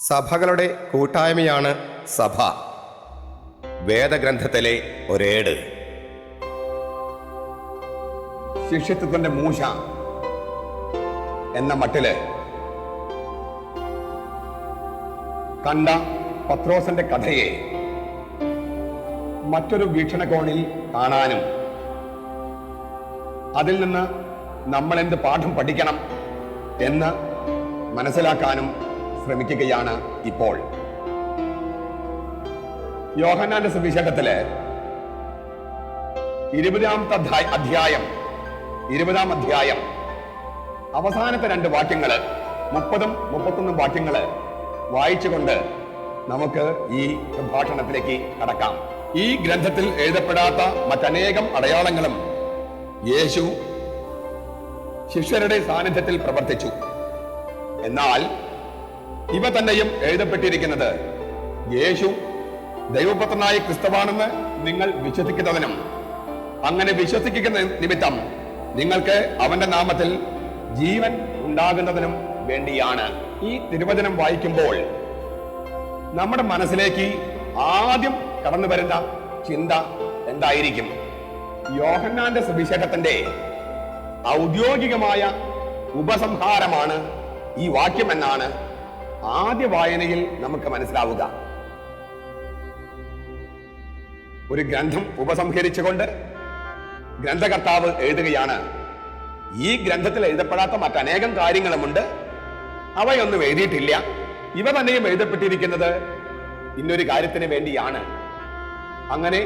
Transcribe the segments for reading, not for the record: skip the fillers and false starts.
സഭകളുടെ കൂട്ടായ്മയാണ് സഭ. വേദഗ്രന്ഥത്തിലെ ഒരേട്. ശിഷ്യത്വത്തിന്റെ മൂശ എന്ന മട്ടില് കണ്ട പത്രോസിന്റെ കഥയെ മറ്റൊരു വീക്ഷണകോണിൽ കാണാനും അതിൽ നിന്ന് നമ്മൾ എന്ത് പാഠം പഠിക്കണം എന്ന് മനസ്സിലാക്കാനും ശ്രമിക്കുകയാണ് ഇപ്പോൾ. യോഹന്നാന്റെ സുവിശേഷത്തില് 20-ാം അധ്യായം അവസാനത്തെ 2 വാക്യങ്ങള് 30-ഉം 31-ഉം വാക്യങ്ങള് വായിച്ചുകൊണ്ട് നമുക്ക് ഈ പ്രഭാഷണത്തിലേക്ക് കടക്കാം. ഈ ഗ്രന്ഥത്തിൽ എഴുതപ്പെടാത്ത മറ്റനേകം അടയാളങ്ങളും യേശു ശിഷ്യരുടെ സാന്നിധ്യത്തിൽ പ്രവർത്തിച്ചു. എന്നാൽ ഇവ തന്നെയും എഴുതപ്പെട്ടിരിക്കുന്നത് യേശു ദൈവപുത്രനായ ക്രിസ്തുവാണെന്ന് നിങ്ങൾ വിശ്വസിക്കുന്നതിനും അങ്ങനെ വിശ്വസിക്കുന്ന നിമിത്തം നിങ്ങൾക്ക് അവന്റെ നാമത്തിൽ ജീവൻ ഉണ്ടാകുന്നതിനും വേണ്ടിയാണ്. ഈ തിരുവചനം വായിക്കുമ്പോൾ നമ്മുടെ മനസ്സിലേക്ക് ആദ്യം കടന്നു വരുന്ന ചിന്ത എന്തായിരിക്കും? യോഹന്നാന്റെ സുവിശേഷത്തിന്റെ ഔദ്യോഗികമായ ഉപസംഹാരമാണ് ഈ വാക്യം എന്നാണ് ആദ്യ വായനയിൽ നമുക്ക് മനസ്സിലാവുക. ഒരു ഗ്രന്ഥം ഉപസംഹരിച്ചുകൊണ്ട് ഗ്രന്ഥകർത്താവ് എഴുതുകയാണ്, ഈ ഗ്രന്ഥത്തിൽ എഴുതപ്പെടാത്ത മറ്റനേകം കാര്യങ്ങളുമുണ്ട്, അവയൊന്നും എഴുതിയിട്ടില്ല, ഇവ തന്നെയും എഴുതപ്പെട്ടിരിക്കുന്നത് ഇന്നൊരു കാര്യത്തിന് വേണ്ടിയാണ്. അങ്ങനെ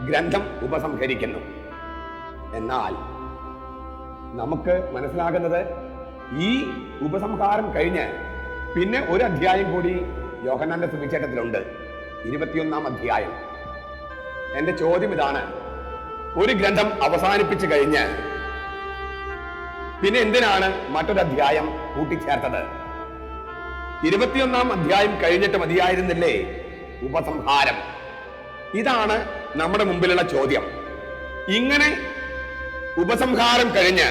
ഗ്രന്ഥം ഉപസംഹരിക്കുന്നു. എന്നാൽ നമുക്ക് മനസ്സിലാകുന്നത് ഈ ഉപസംഹാരം കഴിഞ്ഞ് പിന്നെ ഒരു അധ്യായം കൂടി യോഹന്നാന്റെ സുവിശേഷത്തിലുണ്ട്, 21-ാം അധ്യായം. എന്റെ ചോദ്യം ഇതാണ്, ഒരു ഗ്രന്ഥം അവസാനിപ്പിച്ചു കഴിഞ്ഞ് പിന്നെ എന്തിനാണ് മറ്റൊരു അധ്യായം കൂട്ടിച്ചേർത്തത്? 21-ാം അധ്യായം കഴിഞ്ഞിട്ട് മതിയായിരുന്നില്ലേ ഉപസംഹാരം? ഇതാണ് നമ്മുടെ മുമ്പിലുള്ള ചോദ്യം. ഇങ്ങനെ ഉപസംഹാരം കഴിഞ്ഞ്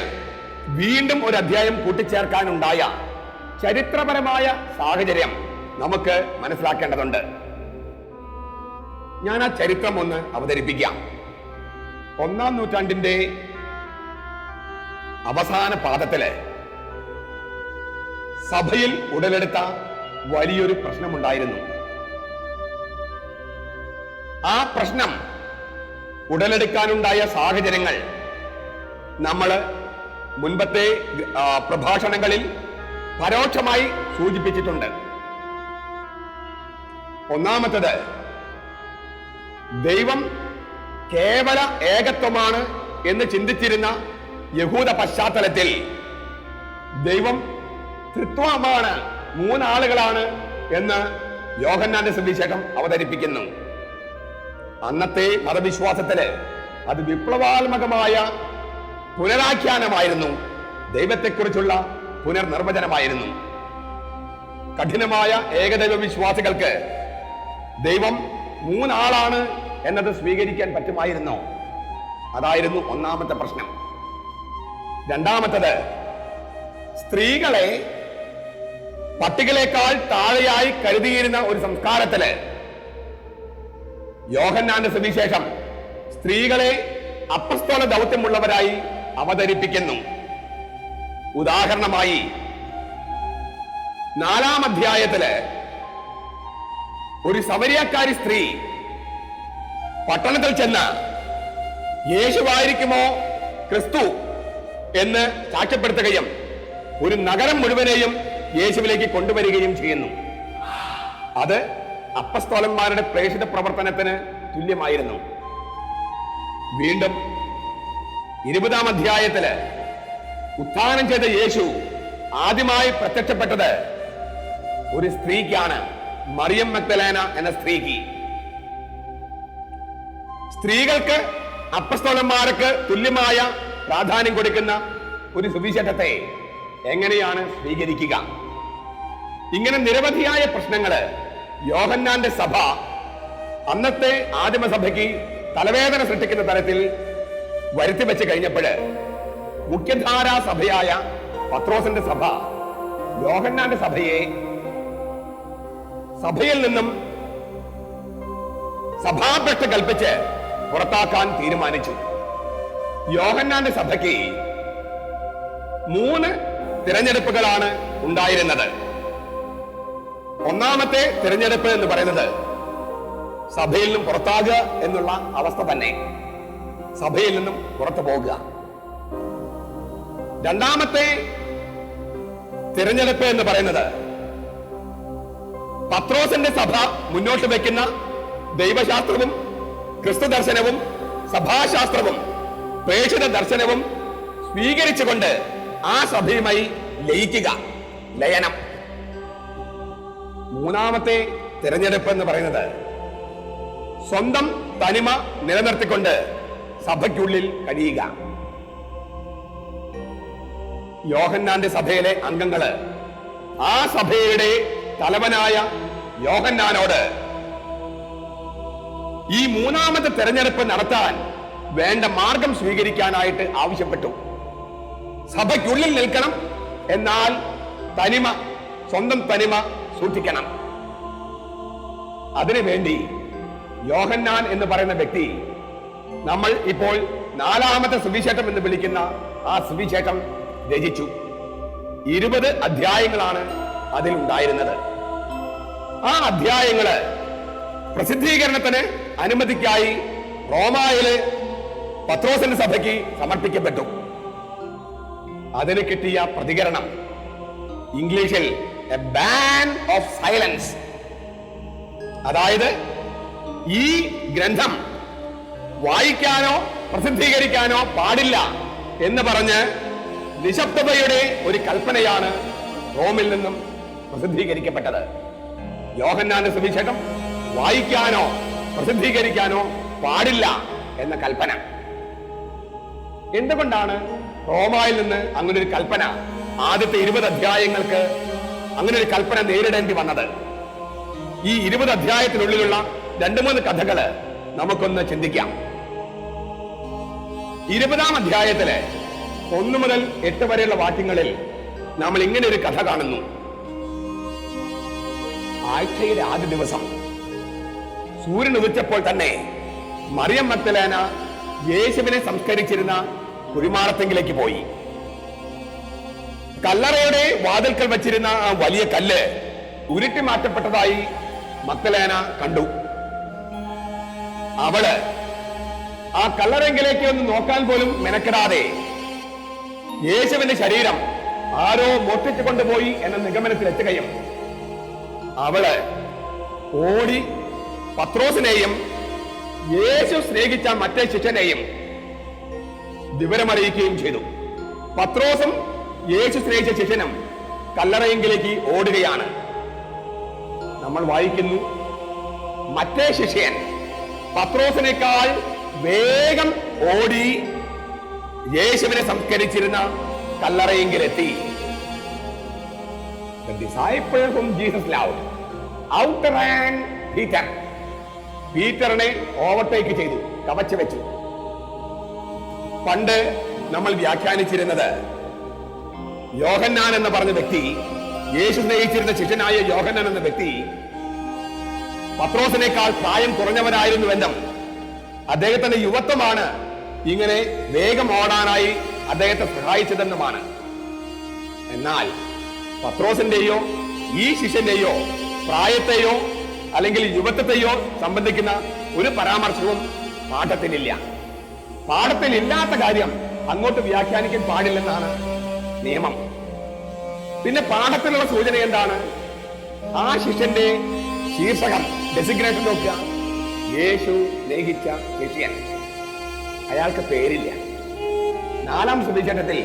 വീണ്ടും ഒരു അധ്യായം കൂട്ടിച്ചേർക്കാനുണ്ടായ ചരിത്രപരമായ സാഹചര്യം നമുക്ക് മനസ്സിലാക്കേണ്ടതുണ്ട്. ഞാൻ ആ ചരിത്രം ഒന്ന് അവതരിപ്പിക്കാം. 1-ാം നൂറ്റാണ്ടിന്റെ അവസാന പാദത്തില് സഭയിൽ ഉടലെടുത്ത വലിയൊരു പ്രശ്നമുണ്ടായിരുന്നു. ആ പ്രശ്നം ഉടലെടുക്കാനുണ്ടായ സാഹചര്യങ്ങൾ നമ്മൾ മുൻപത്തെ പ്രഭാഷണങ്ങളിൽ പരോക്ഷമായി സൂചിപ്പിച്ചിട്ടുണ്ട്. ഒന്നാമത്തത്, ദൈവം കേവല ഏകത്വമാണ് എന്ന് ചിന്തിച്ചിരുന്ന യഹൂദ പശ്ചാത്തലത്തിൽ ദൈവം ത്രിത്വമാണ്, 3 ആളുകളാണ് എന്ന് യോഹന്നാന്റെ സുവിശേഷം അവതരിപ്പിക്കുന്നു. അന്നത്തെ മതവിശ്വാസത്തില് അത് വിപ്ലവാത്മകമായ പുനരാഖ്യാനമായിരുന്നു, ദൈവത്തെക്കുറിച്ചുള്ള പുനർനിർവചനമായിരുന്നു. കഠിനമായ ഏകദൈവ വിശ്വാസികൾക്ക് ദൈവം 3 ആളാണ് എന്നത് സ്വീകരിക്കാൻ പറ്റുമായിരുന്നോ? അതായിരുന്നു ഒന്നാമത്തെ പ്രശ്നം. രണ്ടാമത്തത്, സ്ത്രീകളെ പട്ടികളെക്കാൾ താഴെയായി കരുതിയിരുന്ന ഒരു സംസ്കാരത്തില് യോഹന്നാന്റെ സുവിശേഷം സ്ത്രീകളെ അപ്പസ്തോല ദൗത്യമുള്ളവരായി അവതരിപ്പിക്കുന്നു. ഉദാഹരണമായി 4-ാം അധ്യായത്തില് ഒരു സമരിയക്കാരി സ്ത്രീ പട്ടണത്തിൽ ചെന്ന് യേശുവായിരിക്കുമോ ക്രിസ്തു എന്ന് സാക്ഷ്യപ്പെടുത്തുകയും ഒരു നഗരം മുഴുവനെയും യേശുവിലേക്ക് കൊണ്ടുവരികയും ചെയ്യുന്നു. അത് അപ്പസ്തോലന്മാരുടെ പ്രേക്ഷിത പ്രവർത്തനത്തിന് തുല്യമായിരുന്നു. വീണ്ടും 20-ാം അധ്യായത്തില് ഉത്ഥാനം ചെയ്ത യേശു ആദ്യമായി പ്രത്യക്ഷപ്പെട്ടത് ഒരു സ്ത്രീക്കാണ്, മറിയം മഗ്ദലേന എന്ന സ്ത്രീക്ക്. സ്ത്രീകൾക്ക് അപ്പസ്തോലന്മാർക്ക് തുല്യമായ പ്രാധാന്യം കൊടുക്കുന്ന ഒരു സുവിശേഷത്തെ എങ്ങനെയാണ് സ്വീകരിക്കുക? ഇങ്ങനെ നിരവധിയായ പ്രശ്നങ്ങള് യോഹന്നാന്റെ സഭ അന്നത്തെ ആദിമസഭയ്ക്ക് തലവേദന സൃഷ്ടിക്കുന്ന തരത്തിൽ വരുത്തി വെച്ച് കഴിഞ്ഞപ്പോഴ് മുഖ്യധാരാ സഭയായ പത്രോസിന്റെ സഭ യോഹന്നാന്റെ സഭയെ സഭയിൽ നിന്നും സഭാഭ്രഷ്ട കൽപ്പിച്ച് പുറത്താക്കാൻ തീരുമാനിച്ചു. യോഹന്നാന്റെ സഭയ്ക്ക് 3 തിരഞ്ഞെടുപ്പുകളാണ് ഉണ്ടായിരുന്നത്. ഒന്നാമത്തെ തിരഞ്ഞെടുപ്പ് എന്ന് പറയുന്നത് സഭയിൽ നിന്നും പുറത്താകുക എന്നുള്ള അവസ്ഥ തന്നെ, സഭയിൽ നിന്നും പുറത്തു പോകുക. രണ്ടാമത്തെ തിരഞ്ഞെടുപ്പ് എന്ന് പറയുന്നത് പത്രോസിന്റെ സഭ മുന്നോട്ട് വയ്ക്കുന്ന ദൈവശാസ്ത്രവും ക്രിസ്തു ദർശനവും സഭാശാസ്ത്രവും പ്രേക്ഷിത ദർശനവും സ്വീകരിച്ചുകൊണ്ട് ആ സഭയുമായി ലയിക്കുക, ലയനം. മൂന്നാമത്തെ തിരഞ്ഞെടുപ്പ് എന്ന് പറയുന്നത് സ്വന്തം തനിമ നിലനിർത്തിക്കൊണ്ട് സഭയ്ക്കുള്ളിൽ കഴിയുക. യോഹന്നാന്റെ സഭയിലെ അംഗങ്ങള് ആ സഭയുടെ തലവനായ യോഹന്നാനോട് ഈ മൂന്നാമത്തെ തെരഞ്ഞെടുപ്പ് നടത്താൻ വേണ്ട മാർഗം സ്വീകരിക്കാനായിട്ട് ആവശ്യപ്പെട്ടു. സഭയ്ക്കുള്ളിൽ നിൽക്കണം, എന്നാൽ തനിമ, സ്വന്തം തനിമ സൂക്ഷിക്കണം. അതിനുവേണ്ടി യോഹന്നാൻ എന്ന് പറയുന്ന വ്യക്തി നമ്മൾ ഇപ്പോൾ 4ാമത്തെ സുവിശേഷം എന്ന് വിളിക്കുന്ന ആ സുവിശേഷം രചിച്ചു. 20 അധ്യായങ്ങളാണ് അതിൽ ഉണ്ടായിരുന്നത്. ആ അധ്യായങ്ങള് പ്രസിദ്ധീകരണത്തിന് അനുമതിക്കായി റോമായിലെ പത്രോസിന്റെ സഭയ്ക്ക് സമർപ്പിക്കപ്പെട്ടു. അതിന് കിട്ടിയ പ്രതികരണം ഇംഗ്ലീഷിൽ എ ബാൻ ഓഫ് സൈലൻസ്, അതായത് ഈ ഗ്രന്ഥം വായിക്കാനോ പ്രസിദ്ധീകരിക്കാനോ പാടില്ല എന്ന് പറഞ്ഞ് നിശബ്ദതയുടെ ഒരു കൽപ്പനയാണ് റോമിൽ നിന്നും പ്രസിദ്ധീകരിക്കപ്പെട്ടത്. യോഹന്നാന്റെ സുവിശേഷം വായിക്കാനോ പ്രസിദ്ധീകരിക്കാനോ പാടില്ല എന്ന കൽപ്പന. എന്തുകൊണ്ടാണ് റോമായിൽ നിന്ന് അങ്ങനെ ഒരു കൽപ്പന, ആദ്യത്തെ 20 അധ്യായങ്ങൾക്ക് അങ്ങനെ ഒരു കൽപ്പന നേരിടേണ്ടി വന്നത്? ഈ 20 അധ്യായത്തിനുള്ളിലുള്ള 2-3 കഥകള് നമുക്കൊന്ന് ചിന്തിക്കാം. 20ാം അധ്യായത്തിലെ 1 മുതൽ 8 വരെയുള്ള വാക്യങ്ങളിൽ നമ്മൾ ഇങ്ങനെ ഒരു കഥ കാണുന്നു. ആഴ്ചയുടെ ആദ്യ ദിവസം സൂര്യൻ ഉദിച്ചപ്പോൾ തന്നെ മറിയം മഗ്ദലേന യേശുവിനെ സംസ്കരിച്ചിരുന്ന കുഴിമാടത്തെങ്കിലേക്ക് പോയി. കല്ലറയുടെ വാതിൽക്കൽ വച്ചിരുന്ന ആ വലിയ കല്ല് ഉരുട്ടി മാറ്റപ്പെട്ടതായി മഗ്ദലേന കണ്ടു. അവള് ആ കല്ലറെങ്കിലേക്ക് ഒന്ന് നോക്കാൻ പോലും മെനക്കെടാതെ യേശുവിന്റെ ശരീരം ആരോ മോഷ്ടിച്ചു കൊണ്ടുപോയി എന്ന നിഗമനത്തിലെത്തുകയും അവള് ഓടി പത്രോസിനെയും യേശു സ്നേഹിച്ച മറ്റേ ശിഷ്യനെയും വിവരമറിയിക്കുകയും ചെയ്തു. പത്രോസും യേശു സ്നേഹിച്ച ശിഷ്യനും കല്ലറയെങ്കിലേക്ക് ഓടുകയാണ്. നമ്മൾ വായിക്കുന്നു, മറ്റേ ശിഷ്യൻ പത്രോസിനേക്കാൾ വേഗം ഓടി യേശുവിനെ സംസ്കരിച്ചിരുന്ന കല്ലറയെങ്കിലെത്തി. The disciple whom Jesus loved outran Peter. പീറ്ററിനെ ഓവർടേക്ക് ചെയ്തു, കവച്ചു വെച്ചു. പണ്ട് നമ്മൾ വ്യാഖ്യാനിച്ചിരുന്നത് യോഹന്നാൻ എന്ന് പറഞ്ഞ വ്യക്തി, യേശു സ്നേഹിച്ചിരുന്ന ശിഷ്യനായ യോഹന്നാൻ എന്ന വ്യക്തി പത്രോസിനേക്കാൾ പ്രായം കുറഞ്ഞവനായിരുന്നുവെന്നും അദ്ദേഹത്തിന്റെ യുവത്വമാണ് ഇങ്ങനെ വേഗം ഓടാനായി അദ്ദേഹത്തെ സഹായിച്ചതെന്നുമാണ്. എന്നാൽ പത്രോസിന്റെയോ ഈ ശിഷ്യന്റെയോ പ്രായത്തെയോ അല്ലെങ്കിൽ യുവത്വത്തെയോ സംബന്ധിക്കുന്ന ഒരു പരാമർശവും പാഠത്തിലില്ല. പാഠത്തിലില്ലാത്ത കാര്യം അങ്ങോട്ട് വ്യാഖ്യാനിക്കാൻ പാടില്ലെന്നാണ് നിയമം. പിന്നെ പാഠത്തിലുള്ള സൂചന എന്താണ്? ആ ശിഷ്യന്റെ ശീർഷകം, ഡെസിഗ്നേഷൻ നോക്കുക, യേശു സ്നേഹിച്ച ശിഷ്യൻ. അയാൾക്ക് പേരില്ല. 4ാം സുവിശേഷത്തിൽ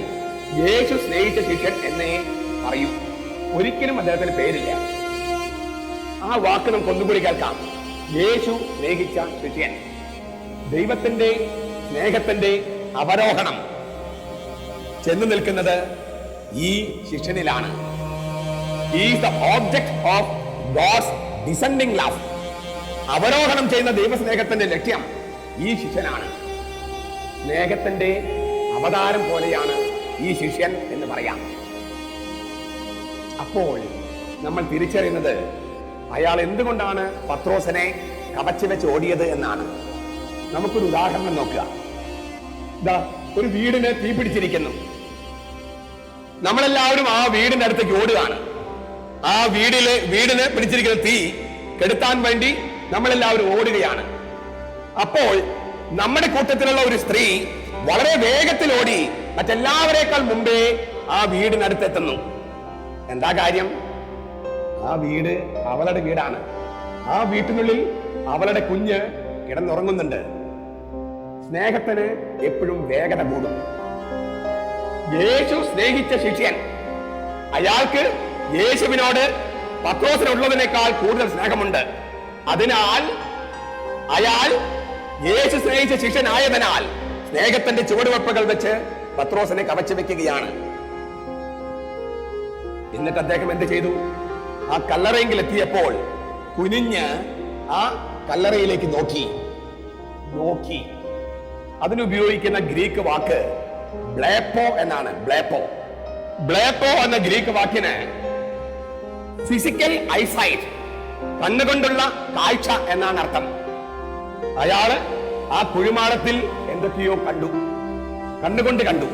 യേശു സ്നേഹിച്ച ശിഷ്യൻ എന്നേ പറയൂ, ഒരിക്കലും അദ്ദേഹത്തിന് പേരില്ല. ആ വാക്ക് നമുക്ക് ഒന്നുകൂടി കേൾക്കാം. യേശു സ്നേഹിച്ച ശിഷ്യൻ. ദൈവത്തിന്റെ സ്നേഹത്തിന്റെ അവരോഹണം ചെന്നു നിൽക്കുന്നത് ഈ ശിഷ്യനിലാണ്. He is the object of God's descending love. അവരോഹണം ചെയ്യുന്ന ദൈവസ്നേഹത്തിന്റെ ലക്ഷ്യം ഈ ശിഷ്യനാണ്. സ്നേഹത്തിന്റെ അവതാരം പോലെയാണ് ഈ ശിഷ്യൻ എന്ന് പറയാം. അപ്പോൾ നമ്മൾ തിരിച്ചറിയുന്നത് അയാൾ എന്തുകൊണ്ടാണ് പത്രോസിനെ കവച്ചു വെച്ച് ഓടിയത് എന്നാണ്. നമുക്കൊരു ഉദാഹരണം നോക്കുക. ഇതാ ഒരു വീടിന് തീ പിടിച്ചിരിക്കുന്നു. നമ്മളെല്ലാവരും ആ വീടിന്റെ അടുത്തേക്ക് ഓടുകയാണ്. ആ വീടിന് പിടിച്ചിരിക്കുന്ന തീ കെടുത്താൻ വേണ്ടി നമ്മളെല്ലാവരും ഓടുകയാണ്. അപ്പോൾ നമ്മുടെ കൂട്ടത്തിലുള്ള ഒരു സ്ത്രീ വളരെ വേഗത്തിൽ ഓടി മറ്റെല്ലാവരേക്കാൾ മുമ്പേ ആ വീടിനടുത്തെത്തുന്നു. എന്താ കാര്യം? ആ വീട് അവളുടെ വീടാണ്. ആ വീട്ടിനുള്ളിൽ അവളുടെ കുഞ്ഞ് കിടന്നുറങ്ങുന്നുണ്ട്. സ്നേഹത്തിന് എപ്പോഴും വേഗത കൂടും. യേശു സ്നേഹിച്ച ശിഷ്യൻ, അയാൾക്ക് യേശുവിനോട് പത്രോസിനുള്ളതിനേക്കാൾ കൂടുതൽ സ്നേഹമുണ്ട്. അതിനാൽ അയാൾ യേശു സ്നേഹിച്ച ശിഷ്യനായതിനാൽ സ്നേഹത്തിന്റെ ചുവടുവെപ്പുകൾ വെച്ച് പത്രോസിനെ കവച്ചു വെക്കുകയാണ്. എന്നിട്ട് അദ്ദേഹം എന്ത് ചെയ്തു? ആ കല്ലറയെങ്കിൽ എത്തിയപ്പോൾ കുനിഞ്ഞ് ആ കല്ലറയിലേക്ക് നോക്കി. അതിനുപയോഗിക്കുന്ന ഗ്രീക്ക് വാക്ക് ബ്ലേപ്പോ എന്നാണ്. ബ്ലേപ്പോ എന്ന ഗ്രീക്ക് വാക്കിന് ഫിസിക്കൽ ഐസൈറ്റ്, കണ്ണുകൊണ്ടുള്ള കാഴ്ച എന്നാണ് അർത്ഥം. അയാള് ആ കുഴിമാടത്തിൽ എന്തൊക്കെയോ കണ്ണുകൊണ്ട് കണ്ടു.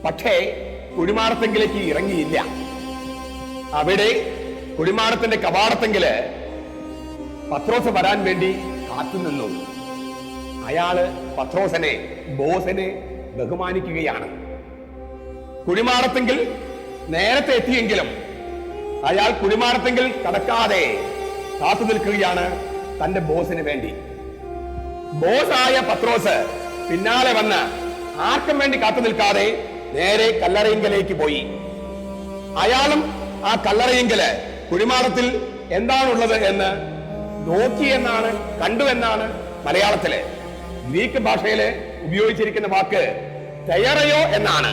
പക്ഷേ കുഴിമാടത്തെങ്കിലേക്ക് ഇറങ്ങിയില്ല. അവിടെ കുഴിമാടത്തിന്റെ കവാടത്തെങ്കില് പത്രോസ് വരാൻ വേണ്ടി കാത്തുനിന്നു. അയാള് പത്രോസിനെ, ബോസിനെ ബഹുമാനിക്കുകയാണ്. കുഴിമാടത്തെങ്കിൽ നേരത്തെ എത്തിയെങ്കിലും അയാൾ കുഴിമാടത്തെങ്കിൽ കടക്കാതെ കാത്തു നിൽക്കുകയാണ് തന്റെ ബോസിന് വേണ്ടി. ബോസായ പത്രോസ് പിന്നാലെ വന്ന് ആർക്കും വേണ്ടി കാത്തു നിൽക്കാതെ നേരെ കല്ലറയിങ്കലേക്ക് പോയി. അയാളും ആ കല്ലറയിങ്കല് കുഴിമാടത്തിൽ എന്താണുള്ളത് എന്ന് നോക്കി എന്നാണ്, കണ്ടു എന്നാണ് മലയാളത്തില്. ഗ്രീക്ക് ഭാഷയില് ഉപയോഗിച്ചിരിക്കുന്ന വാക്ക് തെയറയോ എന്നാണ്.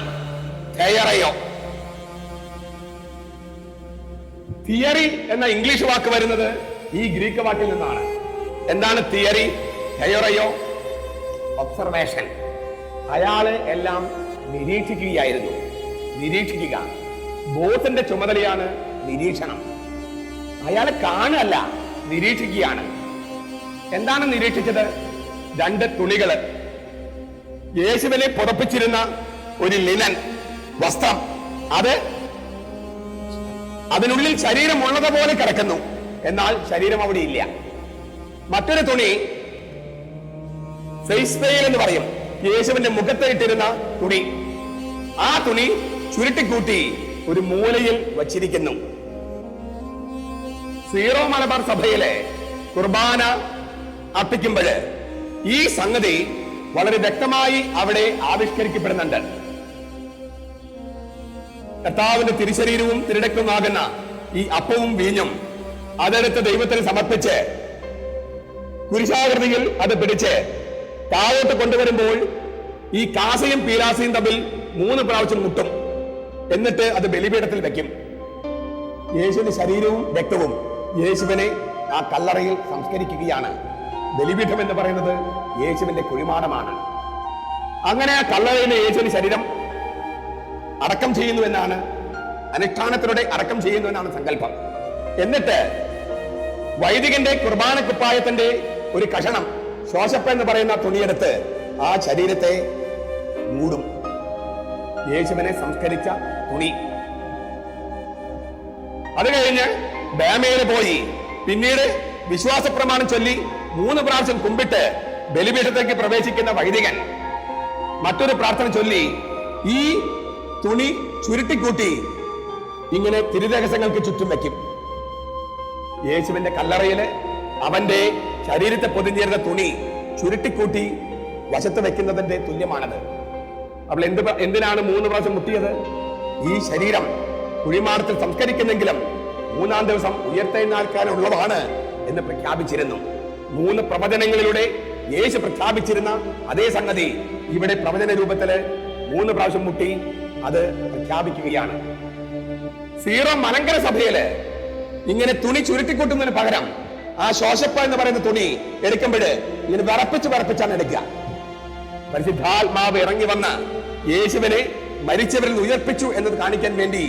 തിയറി എന്ന ഇംഗ്ലീഷ് വാക്ക് വരുന്നത് ഈ ഗ്രീക്ക് വാക്കിൽ നിന്നാണ്. എന്താണ് തിയറി? തെയറയോ? ഒബ്സർവേഷൻ. അയാള് എല്ലാം നിരീക്ഷിക്കുക. ബോസിന്റെ ചുമതലയാണ് നിരീക്ഷണം. അയാള് കാണല്ല, നിരീക്ഷിക്കുകയാണ്. എന്താണ് നിരീക്ഷിച്ചത്? 2 തുണികള്, യേശുവിനെ പുറപ്പിച്ചിരുന്ന ഒരു ലിനൻ വസ്ത്രം, അതിനുള്ളിൽ ശരീരം ഉള്ളതുപോലെ കിടക്കുന്നു, എന്നാൽ ശരീരം അവിടെ ഇല്ല. മറ്റൊരു തുണി ഫേസ് വെയിൽ എന്ന് പറയും, യേശുവിന്റെ മുഖത്ത് ഇട്ടിരുന്ന തുണി. ആ തുണി ചുരുട്ടിക്കൂട്ടി ഒരു മൂലയിൽ വച്ചിരിക്കുന്നു. സീറോ മലബാർ സഭയിലെ കുർബാന അർപ്പിക്കുമ്പോൾ ഈ സംഗതി വളരെ വ്യക്തമായി അവിടെ ആവിഷ്കരിക്കപ്പെടുന്നുണ്ട്. കർത്താവിന്റെ തിരുശരീരവും തിരുരക്തവുമാകുന്ന ഈ അപ്പവും വീഞ്ഞും അതെടുത്ത് ദൈവത്തിന് സമർപ്പിച്ച് കുരിശാകൃതിയിൽ അത് പിടിച്ച് താഴോട്ട് കൊണ്ടുവരുമ്പോൾ ഈ കാസയും പീലാസയും തമ്മിൽ 3 പ്രാവശ്യം മുട്ടും. എന്നിട്ട് അത് ബലിപീഠത്തിൽ വെക്കും. യേശുവിന്റെ ശരീരവും രക്തവും യേശുവിനെ ആ കല്ലറയിൽ സംസ്കരിക്കുകയാണ്. ബലിപീഠം എന്ന് പറയുന്നത് യേശുവിന്റെ കുഴിമാടമാണ്. അങ്ങനെ ആ കല്ലറയിലെ യേശുവിന്റെ ശരീരം അടക്കം ചെയ്യുന്നു എന്നാണ്, അനുഷ്ഠാനത്തിലൂടെ അടക്കം ചെയ്യുന്നു എന്നാണ് സങ്കല്പം. എന്നിട്ട് വൈദികന്റെ കുർബാന കുപ്പായത്തിന്റെ ഒരു കഷണം, ശോശപ്പ എന്ന് പറയുന്ന തുണിയെടുത്ത് ആ ശരീരത്തെ മൂടും. യേശുവിനെ സംസ്കരിച്ച തുണി. അത് കഴിഞ്ഞ് ബേമയില് പോയി പിന്നീട് വിശ്വാസ പ്രമാണം ചൊല്ലി 3 പ്രാവശ്യം കുമ്പിട്ട് ബലിപീഠത്തേക്ക് പ്രവേശിക്കുന്ന വൈദികൻ മറ്റൊരു പ്രാർത്ഥന ചൊല്ലി ഈ തുണി ചുരുട്ടിക്കൂട്ടി ഇങ്ങനെ തിരുരഹസ്യങ്ങൾക്ക് ചുറ്റും വെക്കും. യേശുവിന്റെ കല്ലറയില് അവന്റെ ശരീരത്തെ പൊതിഞ്ഞിരുന്ന തുണി ചുരുട്ടിക്കൂട്ടി വശത്ത് വെക്കുന്നതിന്റെ തുല്യമാണത്. അപ്പോൾ എന്തിനാണ് 3 പ്രാവശ്യം മുട്ടിയത്? ഈ ശരീരം കുഴിമാടത്തിൽ സംസ്കരിക്കുന്നെങ്കിലും 3-ാം ദിവസം ഉയർത്തെഴുന്നേൽക്കാനുള്ളതാണ് എന്ന് പ്രഖ്യാപിച്ചിരുന്നു. 3 പ്രവചനങ്ങളിലൂടെ യേശു പ്രഖ്യാപിച്ചിരുന്ന അതേ സംഗതി ഇവിടെ പ്രവചന രൂപത്തില് 3 പ്രാവശ്യം മുട്ടി അത് പ്രഖ്യാപിക്കുകയാണ്. സീറോ മലങ്കര സഭയില് ഇങ്ങനെ തുണി ചുരുട്ടിക്കൂട്ടുന്നതിന് പകരം ആ ശോശപ്പ എന്ന് പറയുന്ന തുണി എടുക്കുമ്പോൾ ഇങ്ങനെ വിറപ്പിച്ചാണ് എടുക്കുക. പരിശുദ്ധാത്മാവ് ഇറങ്ങി വന്ന് യേശുവിനെ മരിച്ചവരിൽ ഉയർപ്പിച്ചു എന്നത് കാണിക്കാൻ വേണ്ടി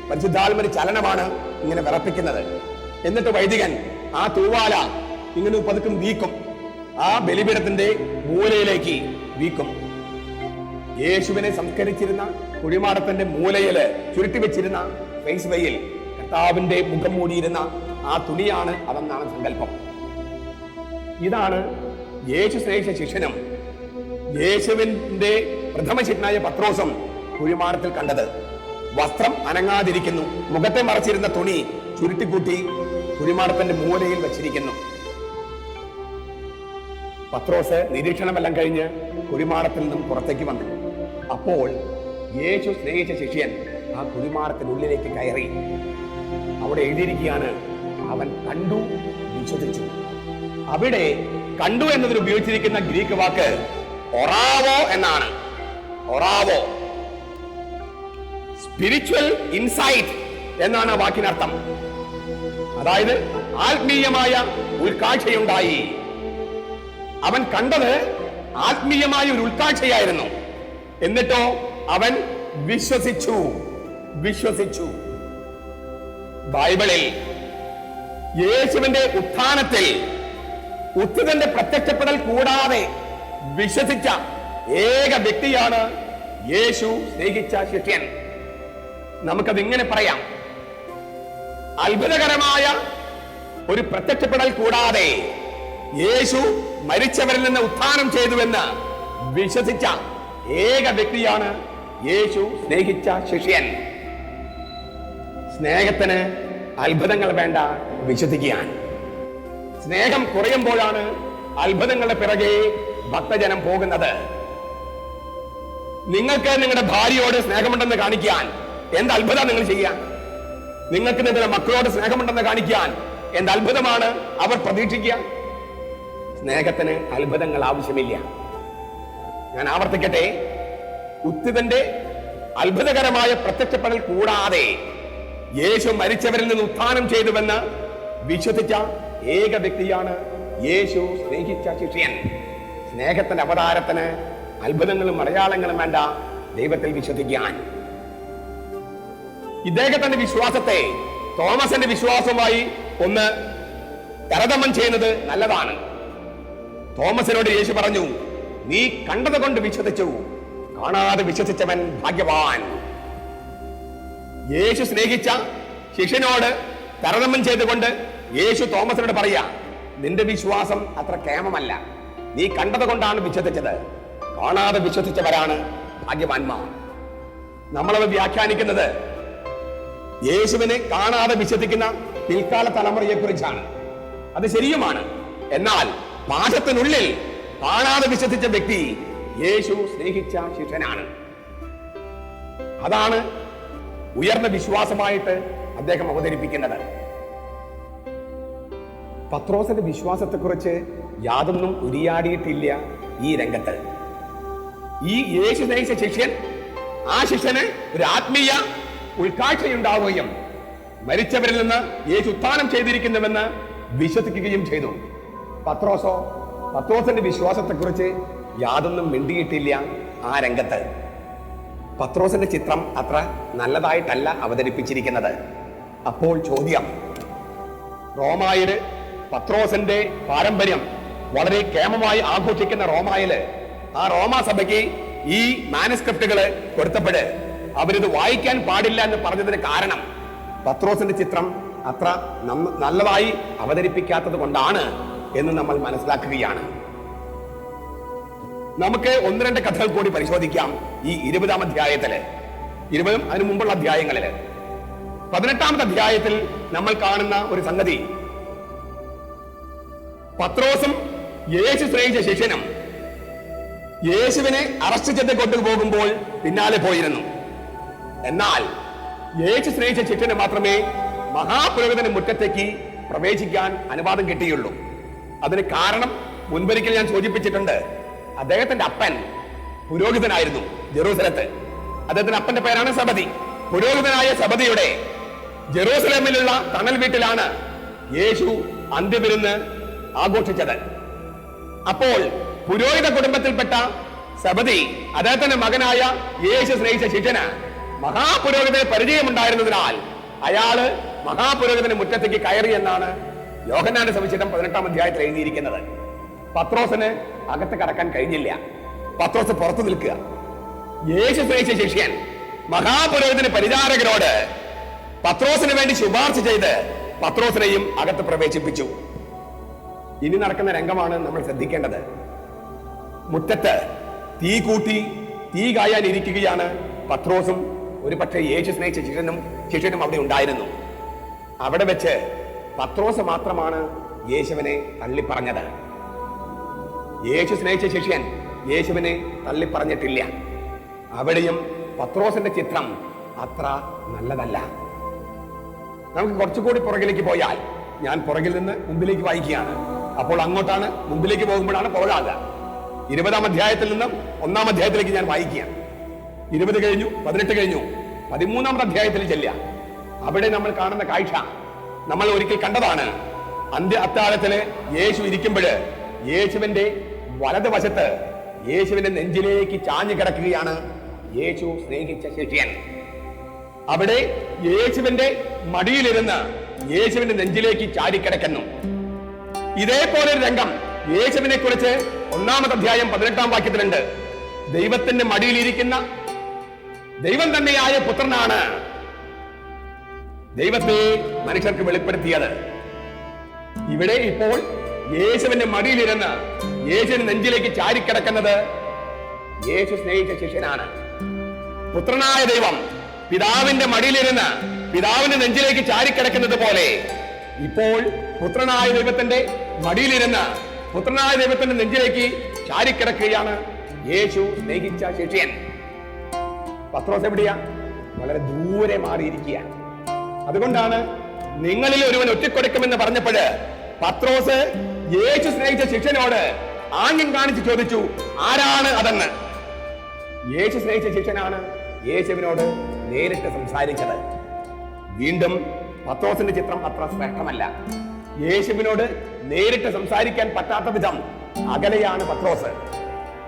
പരിശുദ്ധാത്മന്റെ ചലനമാണ് ഇങ്ങനെ വിറപ്പിക്കുന്നത്. എന്നിട്ട് വൈദികൻ ആ തൂവാല ഇങ്ങനെ പതുക്കും വീക്കും, ആ ബലിപീഠത്തിന്റെ മൂലയിലേക്ക് വീക്കും. യേശുവിനെ സംസ്കരിച്ചിരുന്ന കുഴിമാടത്തിന്റെ മൂലയില് ചുരുട്ടി വെച്ചിരുന്ന ഫേസ് വെയിൽ കർത്താവിന്റെ മുഖം മൂടിയിരുന്ന ആ തുണിയാണ് അതെന്നാണ് സങ്കല്പം. ഇതാണ് യേശു സ്നേഹിച്ച ശിഷ്യനും യേശുവിന്റെ പ്രഥമ ശിഷ്യനായ പത്രോസും കുഴിമാടത്തിൽ കണ്ടത്. വസ്ത്രം അനങ്ങാതിരിക്കുന്നു, മുഖത്തെ മറച്ചിരുന്ന തുണി ചുരുട്ടിക്കൂട്ടി കുഴിമാടത്തിന്റെ മൂലയിൽ വെച്ചിരിക്കുന്നു. പത്രോസ് നിരീക്ഷണമെല്ലാം കഴിഞ്ഞ് കുഴിമാടത്തിൽ നിന്നും പുറത്തേക്ക് വന്നു. അപ്പോൾ യേശു സ്നേഹിച്ച ശിഷ്യൻ ആ കുഴിമാടത്തിനുള്ളിലേക്ക് കയറി. അവിടെ എഴുതിയിരിക്കുകയാണ്, അവൻ കണ്ടു, വിശ്വസിച്ചു. അവിടെ കണ്ടു എന്നതിന് ഉപയോഗിച്ചിരിക്കുന്ന ഗ്രീക്ക് വാക്ക് ഒറാവോ എന്നാണ്. ഒറാവോ, സ്പിരിച്വൽ ഇൻസൈറ്റ് എന്നാണ് ആ വാക്കിനർത്ഥം. അതായത് ആത്മീയമായ ഉൾക്കാഴ്ചയുണ്ടായി. അവൻ കണ്ടത് ആത്മീയമായ ഒരു ഉൾക്കാഴ്ചയായിരുന്നു. എന്നിട്ടോ അവൻ വിശ്വസിച്ചു. ബൈബിളിൽ യേശുവിന്റെ ഉത്ഥാനത്തിൽ ഉത്ഥിതന്റെ പ്രത്യക്ഷപ്പെടൽ കൂടാതെ വിശ്വസിച്ച ഏക വ്യക്തിയാണ് യേശു സ്നേഹിച്ച ശിഷ്യൻ. നമുക്കത് ഇങ്ങനെ പറയാം, അത്ഭുതകരമായ ഒരു പ്രത്യക്ഷപ്പെടൽ കൂടാതെ യേശു മരിച്ചവരിൽ നിന്ന് ഉത്ഥാനം ചെയ്തുവെന്ന് വിശ്വസിച്ച ഏക വ്യക്തിയാണ് യേശു സ്നേഹിച്ച ശിഷ്യൻ. സ്നേഹത്തിന് അത്ഭുതങ്ങൾ വേണ്ട, വിശ്വസിക്കാൻ. സ്നേഹം കുറയുമ്പോഴാണ് അത്ഭുതങ്ങളുടെ പിറകെ ഭക്തജനം പോകുന്നത്. നിങ്ങൾക്ക് നിങ്ങളുടെ ഭാര്യയോട് സ്നേഹമുണ്ടെന്ന് കാണിക്കാൻ എന്ത് അത്ഭുതം നിങ്ങൾ ചെയ്യാൻ? നിങ്ങൾക്ക് നിങ്ങളുടെ മക്കളോട് സ്നേഹമുണ്ടെന്ന് കാണിക്കാൻ എന്ത് അത്ഭുതമാണ് അവർ പ്രതീക്ഷിക്കുക? സ്നേഹത്തിന് അത്ഭുതങ്ങൾ ആവശ്യമില്ല. ഞാൻ ആവർത്തിക്കട്ടെ, ഉത്ഥിതന്റെ അത്ഭുതകരമായ പ്രത്യക്ഷപ്പെടൽ കൂടാതെ യേശു മരിച്ചവരിൽ നിന്ന് ഉത്ഥാനം ചെയ്തുവെന്ന് വിശ്വസിച്ച ഏക വ്യക്തിയാണ് യേശു സ്നേഹിച്ച ശിഷ്യൻ. സ്നേഹത്തിന്റെ അവതാരത്തിന് അത്ഭുതങ്ങളും അടയാളങ്ങളും വേണ്ട, ദൈവത്തിൽ വിശ്വസിക്കാൻ. ഇദ്ദേഹത്തിന്റെ വിശ്വാസത്തെ തോമസിന്റെ വിശ്വാസവുമായി ഒന്ന് താരതമ്യം ചെയ്യുന്നത് നല്ലതാണ്. തോമസിനോട് യേശു പറഞ്ഞു, നീ കണ്ടത് കൊണ്ട് വിശ്വസിച്ചു, കാണാതെ വിശ്വസിച്ചവൻ ഭാഗ്യവാൻ. യേശു സ്നേഹിച്ച ശിഷ്യനോട് താരതമ്യം ചെയ്തുകൊണ്ട് യേശു തോമസിനോട് പറയാ, നിന്റെ വിശ്വാസം അത്ര കേമമല്ല. നീ കണ്ടത് കൊണ്ടാണ് വിശ്വസിച്ചത്, കാണാതെ വിശ്വസിച്ചവരാണ് ഭാഗ്യവാന്മാർ. നമ്മളത് വ്യാഖ്യാനിക്കുന്നത് യേശുവിനെ കാണാതെ വിശ്വസിക്കുന്ന പിൽക്കാല തലമുറയെ കുറിച്ചാണ്. അത് ശരിയുമാണ്. എന്നാൽ പാശത്തിനുള്ളിൽ കാണാതെ വിശ്വസിച്ച വ്യക്തി യേശു സ്നേഹിച്ച ശിഷ്യനാണ്. അതാണ് ഉയർന്ന വിശ്വാസമായിട്ട് അദ്ദേഹം അവതരിപ്പിക്കുന്നത്. പത്രോസിന്റെ വിശ്വാസത്തെക്കുറിച്ച് യാതൊന്നും ഉരിയാടിയിട്ടില്ല ഈ രംഗത്ത്. ഈ യേശു സ്നേഹിച്ച ശിഷ്യൻ, ആ ശിഷ്യന് ഒരു ആത്മീയ ഉൾക്കാഴ്ചയുണ്ടാവുകയും മരിച്ചവരിൽ നിന്ന് യേശു ഉത്ഥാനം ചെയ്തിരിക്കുന്നുവെന്ന് വിശ്വസിക്കുകയും ചെയ്തു. പത്രോസിന്റെ വിശ്വാസത്തെക്കുറിച്ച് യാതൊന്നും മിണ്ടിയിട്ടില്ല ആ രംഗത്ത്. പത്രോസിന്റെ ചിത്രം അത്ര നല്ലതായിട്ടല്ല അവതരിപ്പിച്ചിരിക്കുന്നത്. അപ്പോൾ ചോദ്യം, റോമായില് പത്രോസിന്റെ പാരമ്പര്യം വളരെ കേമമായി ആഘോഷിക്കുന്ന റോമായില് ആ റോമാ സഭയ്ക്ക് ഈ മാനുസ്ക്രിപ്റ്റുകള് കൊടുത്തപ്പോഴ് അവരിത് വായിക്കാൻ പാടില്ല എന്ന് പറഞ്ഞതിന് കാരണം പത്രോസിന്റെ ചിത്രം അത്ര നല്ലതായി അവതരിപ്പിക്കാത്തത് കൊണ്ടാണ് എന്ന് നമ്മൾ മനസ്സിലാക്കുകയാണ്. നമുക്ക് ഒന്ന് രണ്ട് കഥകൾ കൂടി പരിശോധിക്കാം. ഈ 20-ാം അധ്യായത്തില്, 20-ഉം അതിനു മുമ്പുള്ള അധ്യായങ്ങളില്, 18-ാമത്തെ അധ്യായത്തിൽ നമ്മൾ കാണുന്ന ഒരു സംഗതി, പത്രോസും യേശു സ്നേഹിച്ച ശിഷ്യനും യേശുവിനെ അറസ്റ്റ് ചെയ്ത് കൊണ്ടുപോകുമ്പോൾ പിന്നാലെ പോയിരുന്നു. എന്നാൽ യേശു സ്നേഹിച്ച ശിഷ്യന് മാത്രമേ മഹാപുരോഹിതന്റെ മുറ്റത്തേക്ക് പ്രവേശിക്കാൻ അനുവാദം കിട്ടിയുള്ളൂ. അതിന് കാരണം മുൻപൊരിക്കൽ ഞാൻ സൂചിപ്പിച്ചിട്ടുണ്ട്. അദ്ദേഹത്തിന്റെ അപ്പൻ പുരോഹിതനായിരുന്നു ജെറൂസലത്ത്. അദ്ദേഹത്തിന്റെ അപ്പന്റെ പേരാണ് സബദി. പുരോഹിതനായ സബദിയുടെ ജെറൂസലേമിലുള്ള തണൽ വീട്ടിലാണ് യേശു അന്ത്യവിരുന്ന് ആഘോഷിച്ചത്. അപ്പോൾ പുരോഹിത കുടുംബത്തിൽപ്പെട്ട സബദി അദ്ദേഹത്തിന്റെ മകനായ യേശു സ്നേഹിച്ച ശിഷ്യന് മഹാപുരോഹിതന് പരിചയമുണ്ടായിരുന്നതിനാൽ അയാള് മഹാപുരോഹിതന്റെ മുറ്റത്തേക്ക് കയറി എന്നാണ് യോഹന്നാന്റെ സുവിശേഷം 18-ാം അധ്യായത്തിൽ എഴുതിയിരിക്കുന്നത്. പത്രോസിന് അകത്ത് കടക്കാൻ കഴിഞ്ഞില്ല. പത്രോസ് പുറത്തു നിൽക്കുക. യേശു സ്നേഹിച്ച ശിഷ്യൻ മഹാപുരോഹിതന്റെ പരിചാരകരോട് പത്രോസിന് വേണ്ടി ശുപാർശ ചെയ്ത് പത്രോസിനെയും അകത്ത് പ്രവേശിപ്പിച്ചു. ഇനി നടക്കുന്ന രംഗമാണ് നമ്മൾ ശ്രദ്ധിക്കേണ്ടത്. മുറ്റത്ത് തീ കൂട്ടി തീ കായാൻ ഇരിക്കുകയാണ് പത്രോസും ഒരു പക്ഷേ യേശു സ്നേഹിച്ച ശിഷ്യനും അവിടെ ഉണ്ടായിരുന്നു. അവിടെ വെച്ച് പത്രോസ് മാത്രമാണ് യേശുവിനെ തള്ളിപ്പറഞ്ഞത്. യേശു സ്നേഹിച്ച ശിഷ്യൻ യേശുവിനെ തള്ളിപ്പറഞ്ഞിട്ടില്ല. അവിടെയും പത്രോസിന്റെ ചിത്രം അത്ര നല്ലതല്ല. നമുക്ക് കുറച്ചുകൂടി പുറകിലേക്ക് പോയാൽ, ഞാൻ പുറകിൽ നിന്ന് മുമ്പിലേക്ക് വായിക്കുകയാണ്. അപ്പോൾ അങ്ങോട്ടാണ് മുമ്പിലേക്ക് പോകുമ്പോഴാണ് പുറകാകുക. 20-ാം അധ്യായത്തിൽ നിന്നും 1-ാം അധ്യായത്തിലേക്ക് ഞാൻ വായിക്കുകയാണ്. 20 കഴിഞ്ഞു, 18 കഴിഞ്ഞു, 13-ാമത്തെ അധ്യായത്തിൽ ചെല്ലുക. അവിടെ നമ്മൾ കാണുന്ന കാഴ്ച നമ്മൾ ഒരിക്കൽ കണ്ടതാണ്. അന്ത്യ അത്താഴത്തില് യേശു ഇരിക്കുമ്പോൾ യേശുവിന്റെ വലതുവശത്ത് യേശുവിന്റെ നെഞ്ചിലേക്ക് ചാഞ്ഞു കിടക്കുകയാണ് യേശു സ്നേഹിച്ച ശിഷ്യൻ. അവിടെ യേശുവിന്റെ മടിയിലിരുന്ന് യേശുവിന്റെ നെഞ്ചിലേക്ക് ചാരിക്കിടക്കുന്നു. ഇതേപോലെ ഒരു രംഗം യേശുവിനെ കുറിച്ച് 1-ാമത്തെ അധ്യായം 18-ാം വാക്യത്തിലുണ്ട്. ദൈവത്തിന്റെ മടിയിലിരിക്കുന്ന ദൈവം തന്നെയായ പുത്രനാണ് ദൈവത്തെ മനുഷ്യർക്ക് വെളിപ്പെടുത്തിയത്. ഇവിടെ ഇപ്പോൾ യേശുവിന്റെ മടിയിലിരുന്ന് യേശുവിന്റെ നെഞ്ചിലേക്ക് ചാരിക്കിടക്കുന്നത് യേശു സ്നേഹിച്ച ശിഷ്യനാണ്. പുത്രനായ ദൈവം പിതാവിന്റെ മടിയിലിരുന്ന് പിതാവിന്റെ നെഞ്ചിലേക്ക് ചാരിക്കിടക്കുന്നത് പോലെ ഇപ്പോൾ പുത്രനായ ദൈവത്തിന്റെ മടിയിലിരുന്ന് പുത്രനായ ദൈവത്തിന്റെ നെഞ്ചിലേക്ക് ചാരിക്കിടക്കുകയാണ് യേശു സ്നേഹിച്ച ശിഷ്യൻ. പത്രോസ് എവിടെയാ? വളരെ ദൂരെ മാറിയിരിക്കുകയാണ്. അതുകൊണ്ടാണ് നിങ്ങളിൽ ഒരുവൻ ഒറ്റക്കൊടുക്കുമെന്ന് പറഞ്ഞപ്പോൾ പത്രോസ് യേശു സ്നേഹിച്ച ശിഷ്യനോട് ആംഗ്യം കാണിച്ച് ചോദിച്ചു, ആരാണ് അതെന്ന്. യേശു സ്നേഹിച്ച ശിഷ്യനാണ് യേശുവിനോട് നേരിട്ട് സംസാരിച്ചത്. വീണ്ടും പത്രോസിന്റെ ചിത്രം അത്ര ശ്രേഷ്ഠമല്ല. യേശുവിനോട് നേരിട്ട് സംസാരിക്കാൻ പറ്റാത്ത വിധം അകലെയാണ് പത്രോസ്.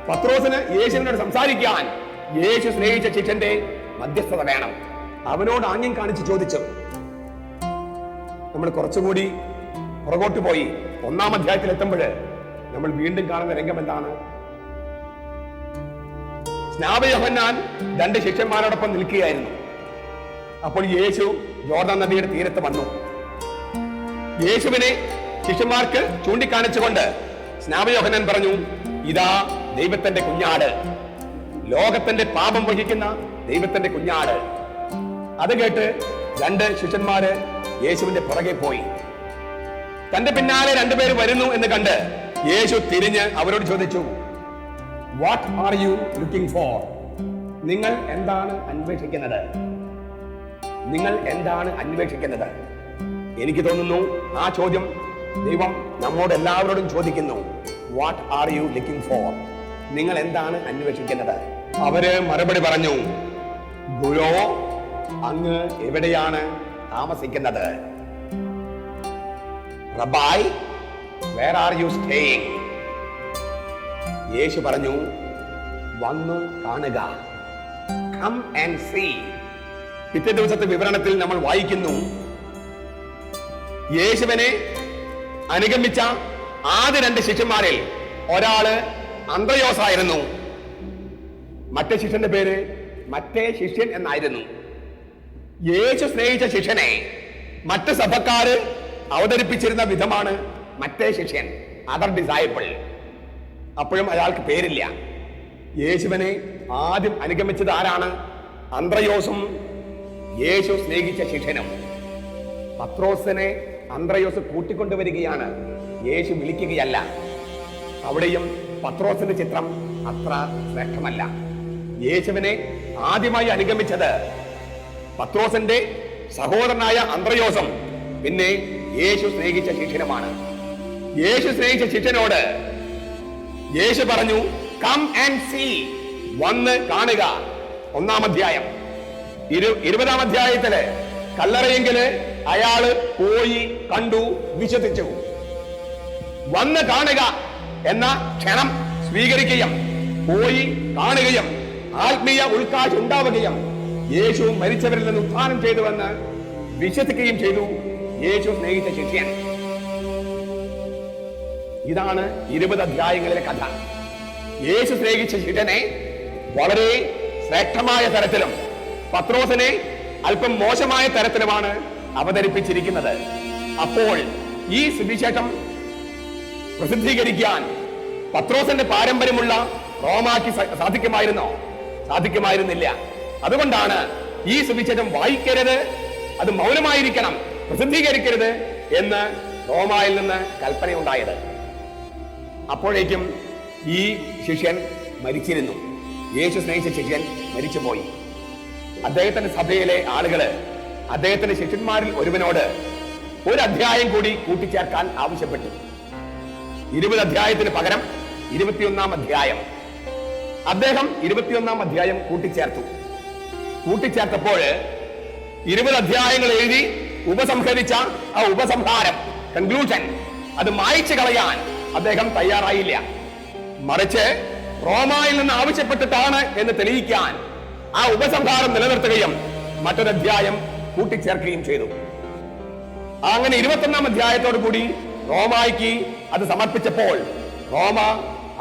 പത്രോസിന് യേശുവിനോട് സംസാരിക്കാൻ യേശു സ്നേഹിച്ച ശിഷ്യന്റെ മധ്യസ്ഥത വേണം. അവനോട് ആംഗ്യം കാണിച്ച് ചോദിച്ചു. നമ്മൾ കുറച്ചുകൂടി പുറകോട്ട് പോയി 1-ാം അധ്യായത്തിൽ എത്തുമ്പോൾ നമ്മൾ വീണ്ടും കാണുന്ന രംഗം എന്താണ്? സ്നാപക-യോഹന്നാൻ 2 ശിഷ്യന്മാരോടൊപ്പം നിൽക്കുകയായിരുന്നു. അപ്പോൾ യേശു യോർദാൻ നദിയുടെ തീരത്ത് വന്നു. യേശുവിനെ ശിഷ്യന്മാർക്ക് ചൂണ്ടിക്കാണിച്ചുകൊണ്ട് സ്നാപക-യോഹന്നാൻ പറഞ്ഞു, ഇതാ ദൈവത്തിന്റെ കുഞ്ഞാട്, ലോകത്തിന്റെ പാപം വഹിക്കുന്ന ദൈവത്തിന്റെ കുഞ്ഞാട്. അത് കേട്ട് 2 ശിഷ്യന്മാര് യേശുവിന്റെ പുറകെ പോയി. തന്റെ പിന്നാലെ 2 പേര് വരുന്നു എന്ന് കണ്ട് യേശു തിരിഞ്ഞ് അവരോട് ചോദിച്ചു, what are you looking for? നിങ്ങൾ എന്താണ് അന്വേഷിക്കുന്നത്? നിങ്ങൾ എന്താണ് അന്വേഷിക്കുന്നത്? എനിക്ക് തോന്നുന്നു ആ ചോദ്യം ദൈവം നമ്മോട് എല്ലാവരോടും ചോദിക്കുന്നു. What are you looking for? നിങ്ങൾ എന്താണ് അന്വേഷിക്കുന്നത്? അവര് മറുപടി പറഞ്ഞു, ഗുരോ, അങ്ങ് എവിടെയാണ് താമസിക്കുന്നത്? റബ്ബായ്, വേർ ആർ യു സ്റ്റേയിങ്? യേശു പറഞ്ഞു, വന്നു കാണുക. Come and see. പിറ്റേ ദിവസത്തെ വിവരണത്തിൽ നമ്മൾ വായിക്കുന്നു, യേശുവിനെ അനുഗമിച്ച ആദ്യ 2 ശിഷ്യന്മാരിൽ ഒരാള് അന്ത്രയോസ് ആയിരുന്നു. മറ്റേ ശിഷ്യന്റെ പേര് മറ്റേ ശിഷ്യൻ എന്നായിരുന്നു. യേശു സ്നേഹിച്ച ശിഷ്യനെ മറ്റ് സഭക്കാര് അവതരിപ്പിച്ചിരുന്ന വിധമാണ് മറ്റേ ശിഷ്യൻ, അതർ ഡിസൈപ്പിൾ. അപ്പോഴും അയാൾക്ക് പേരില്ല. യേശുവിനെ ആദ്യം അനുഗമിച്ചത് ആരാണ്? അന്ത്രയോസും യേശു സ്നേഹിച്ച ശിഷ്യനും. പത്രോസിനെ അന്ത്രയോസ് കൂട്ടിക്കൊണ്ടുവരികയാണ്, യേശു വിളിക്കുകയല്ല. അവിടെയും പത്രോസിന്റെ ചിത്രം അത്ര ശ്രേഷ്ഠമല്ല. യേശുവിനെ ആദ്യമായി അനുഗമിച്ചത് പത്രോസിന്റെ സഹോദരനായ അന്ത്രയോസും പിന്നെ യേശു സ്നേഹിച്ച ശിഷ്യനുമാണ്. യേശു സ്നേഹിച്ച ശിഷ്യനോട് യേശു പറഞ്ഞു, കം ആൻഡ് സീ, വന്ന് കാണുക. 1-ാം അധ്യായം 20-ാം അധ്യായത്തില് കല്ലറയെങ്കില് അയാള് പോയി കണ്ടു, വിശ്വസിച്ചു. വന്ന് കാണുക എന്ന ക്ഷണം സ്വീകരിക്കുകയും പോയി കാണുകയും ആത്മീയ ഉൾക്കാഴ്ച ഉണ്ടാവുകയും യേശു മരിച്ചവരിൽ നിന്ന് ഉത്ഥാനം ചെയ്തുവെന്ന് വിശ്വസിക്കുകയും ചെയ്തു യേശു സ്നേഹിച്ച ശിഷ്യൻ. ഇതാണ് 20 അധ്യായങ്ങളിലെ കഥ. യേശു സ്നേഹിച്ച ശിഷ്യനെ വളരെ ശ്രേഷ്ഠമായ തരത്തിലും പത്രോസിനെ അല്പം മോശമായ തരത്തിലുമാണ് അവതരിപ്പിച്ചിരിക്കുന്നത്. അപ്പോൾ ഈ സുവിശേഷം പ്രസിദ്ധീകരിക്കാൻ പത്രോസിന്റെ പാരമ്പര്യമുള്ള റോമാക്ക് സാധിക്കുമായിരുന്നില്ല. അതുകൊണ്ടാണ് ഈ സുവിശേഷം വായിക്കരുത്, അത് മൗനമായിരിക്കണം, പ്രസിദ്ധീകരിക്കരുത് എന്ന് റോമായിൽ നിന്ന് കൽപ്പനയുണ്ടായത്. അപ്പോഴേക്കും ഈ ശിഷ്യൻ മരിച്ചിരുന്നു. യേശു സ്നേഹിച്ച ശിഷ്യൻ മരിച്ചുപോയി. അദ്ദേഹത്തിന്റെ സഭയിലെ ആളുകള് അദ്ദേഹത്തിന്റെ ശിഷ്യന്മാരിൽ ഒരുവനോട് ഒരു അധ്യായം കൂടി കൂട്ടിച്ചേർക്കാൻ ആവശ്യപ്പെട്ടു. 20 അധ്യായത്തിന് പകരം 21 അധ്യായം. അദ്ദേഹം 21 അധ്യായം കൂട്ടിച്ചേർത്തപ്പോൾ 20 അധ്യായങ്ങൾ എഴുതി ഉപസംഹരിച്ച ആ ഉപസംഹാരം, കൺക്ലൂഷൻ, അത് മായ്ച്ചു കളയാൻ അദ്ദേഹം തയ്യാറായില്ല. മറിച്ച് റോമായിൽ നിന്ന് ആവശ്യപ്പെട്ടിട്ടാണ് എന്ന് തെളിയിക്കാൻ ആ ഉപസംഹാരം നിലനിർത്തുകയും മറ്റൊരധ്യായം കൂട്ടിച്ചേർക്കുകയും ചെയ്തു. അങ്ങനെ 21 അധ്യായത്തോടു കൂടി റോമായ്ക്ക് അത് സമർപ്പിച്ചപ്പോൾ റോമ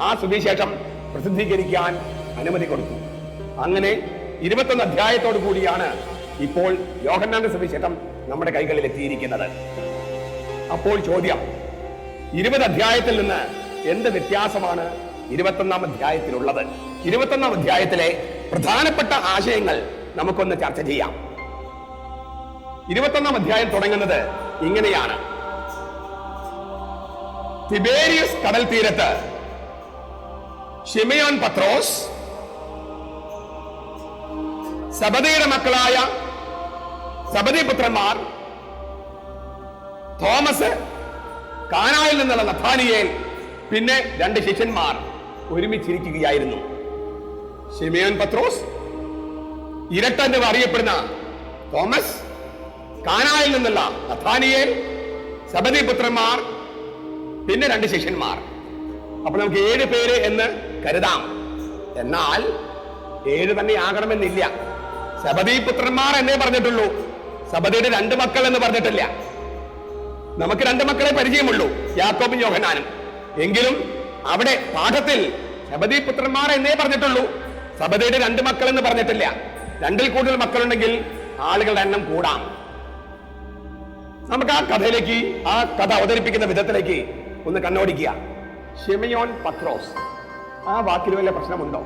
ആ സുവിശേഷം പ്രസിദ്ധീകരിക്കാൻ അനുമതി കൊടുത്തു. അങ്ങനെ 21 അധ്യായത്തോടു കൂടിയാണ് ഇപ്പോൾ യോഹന്നാന്റെ സുവിശേഷം നമ്മുടെ കൈകളിൽ എത്തിയിരിക്കുന്നത്. അപ്പോൾ ചോദ്യം, 20 അധ്യായത്തിൽ നിന്ന് എന്ത് വ്യത്യാസമാണ് 21 അധ്യായത്തിലുള്ളത്? 21 അധ്യായത്തിലെ പ്രധാനപ്പെട്ട ആശയങ്ങൾ നമുക്കൊന്ന് ചർച്ച ചെയ്യാം. 21 അധ്യായം തുടങ്ങുന്നത് ഇങ്ങനെയാണ്: തിബേരിയസ് കടൽ തീരത്ത് ശിമയോൻ പത്രോസ്, സബദിയുടെ മക്കളായ സബദി പുത്രന്മാർ തോമസ്, കാനായിൽ നിന്നുള്ള നഥാനിയേൽ, പിന്നെ 2 ശിഷ്യന്മാർ ഒരുമിച്ചിരിക്കുകയായിരുന്നു. ശിമയോൻ പത്രോസ്, ഇരട്ട എന്ന് അറിയപ്പെടുന്ന തോമസ്, കാനായിൽ നിന്നുള്ള നഥാനിയേൽ, സബദി പുത്രന്മാർ, പിന്നെ 2 ശിഷ്യന്മാർ. അപ്പൊ നമുക്ക് 7 പേര് എന്ന് കരുതാം. എന്നാൽ 7 തന്നെ ആകണമെന്നില്ല. സബദി പുത്രന്മാർ എന്നേ പറഞ്ഞിട്ടുള്ളൂ, സബദിയുടെ 2 മക്കൾ എന്ന് പറഞ്ഞിട്ടില്ല. നമുക്ക് 2 മക്കളെ പരിചയമുള്ളൂ, യാക്കോബും യോഹന്നാനും. എങ്കിലും അവിടെ പാഠത്തിൽ സബദി പുത്രന്മാർ എന്നേ പറഞ്ഞിട്ടുള്ളൂ, സബദിയുടെ 2 മക്കൾ എന്ന് പറഞ്ഞിട്ടില്ല. 2-ൽ കൂടുതൽ മക്കളുണ്ടെങ്കിൽ ആളുകളുടെ എണ്ണം കൂടാം. നമുക്ക് ആ കഥയിലേക്ക്, ആ കഥ അവതരിപ്പിക്കുന്ന വിധത്തിലേക്ക് ഒന്ന് കണ്ണോടിക്കുക. ശിമയോൻ പത്രോസ്, ആ വാക്കിൽ വല്ല പ്രശ്നമുണ്ടോ?